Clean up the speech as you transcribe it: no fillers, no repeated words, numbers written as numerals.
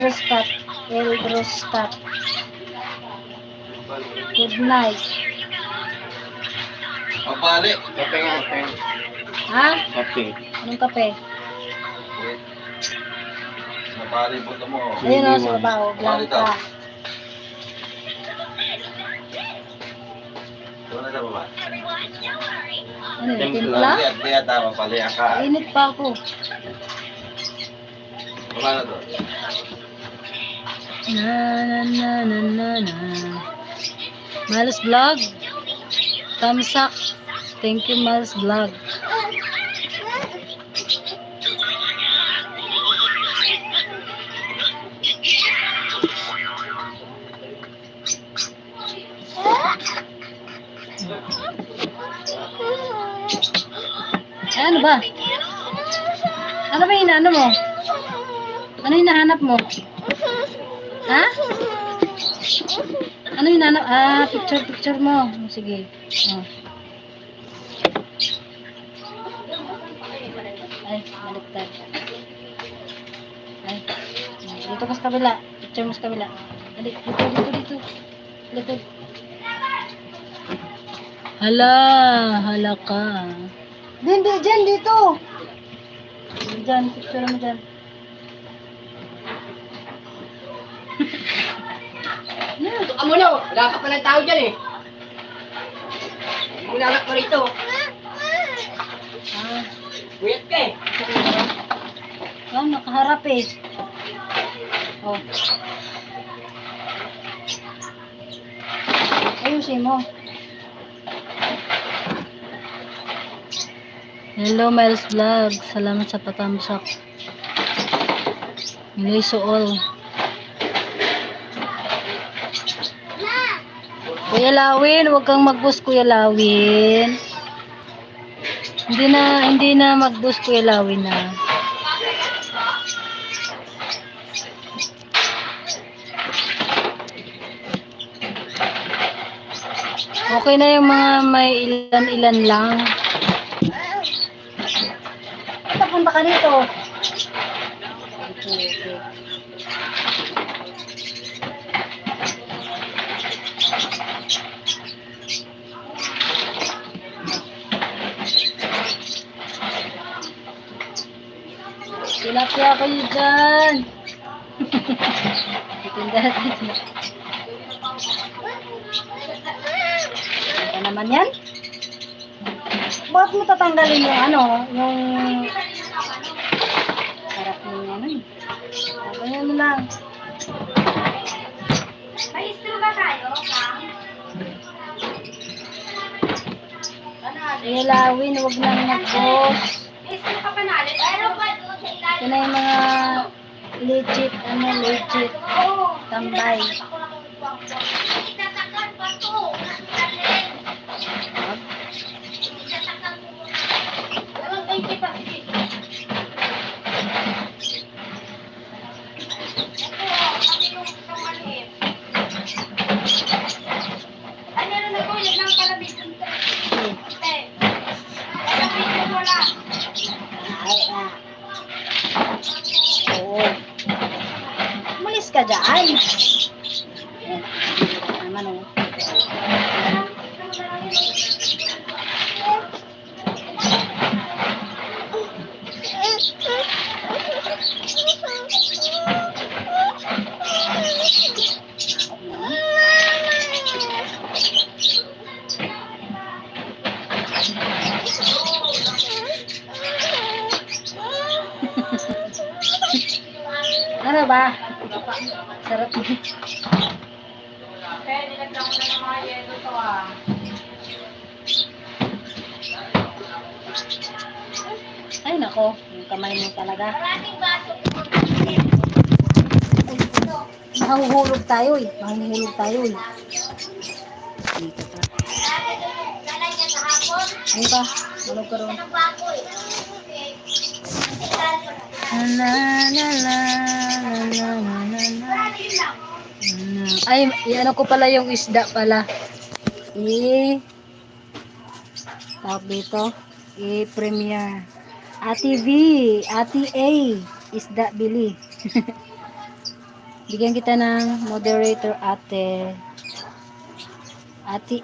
Eldrostat. Eldrostat. Good night. Mabali. Kape nga, kape. Ha? Kape. Anong kape? Mabali po ito mo. Ayun o, sa baba o. Blanca. Wala na baba. Ano yun? Timpla? Lihat tama pali ka. Init pa ako. Wala na to. Na na na na na na. Miles Vlog. Thumbs up. Thank you, Miles Vlog. Ano ba? Ano ba inaano mo? Ano hinahanap mo? Ha? Ano hinahanap? Ah, picture mo. Sige. Oh. Ay, baliktad. Ay, dito ka sa kabila. Picture mo sa kabila. Dito. Dito. Hala ka. Hindi, dyan, dito. Dyan, picture mo dyan. Amo na, wala ka pa ng tao dyan eh. Minanak mo rito. Ah, Wait ka eh. yan, nakaharap eh. Oh. Ayusin mo. Hello, Miles Vlog. Salamat sa patamsak. Hello to all. Kuya Lawin, huwag kang mag-boost, Kuya Lawin. Hindi na mag-boost, Kuya Lawin na. Okay na yung mga may ilan-ilan lang. Papunta ka dito. Okay. Tilapia kayo dyan. Itindahan natin. Ito naman yan. Bakit mo tatanggalin yung ano, yung sarap ng ano eh. Ganyan mo lang. May istro ba tayo, Kang? Kuya Lawin, huwag nang mag-post. May istro ka pa nalit? Ayun pa doon sa ilalim. Ito na yung mga legit tambay. Itatakan pa to. Itatakan mo. Ayun, thank you pa. Sige. Ito, pati yung isang maliit. Ay, meron na ko. Yan lang pala bitin ko. Ate. Ay, bitin mo lang. Oo. Umalis ka dyan. Naman o. Ano ba? Sarap mo. Okay, nilagyan ko na ng mga yelo to ah. Ay nako, yung kamay mo talaga. Maraming baso. Mahuhulog tayo eh. Dito pa. Dala niya sa hapon. Ayun pa. Hulog ka ron. Ng baboy. La la la la la la la. Ay, ano ko pala yung isda pala. Tawag dito. I-premiere. Ate V, Ate A, isda bili. Bigyan kita ng moderator, ate. Ate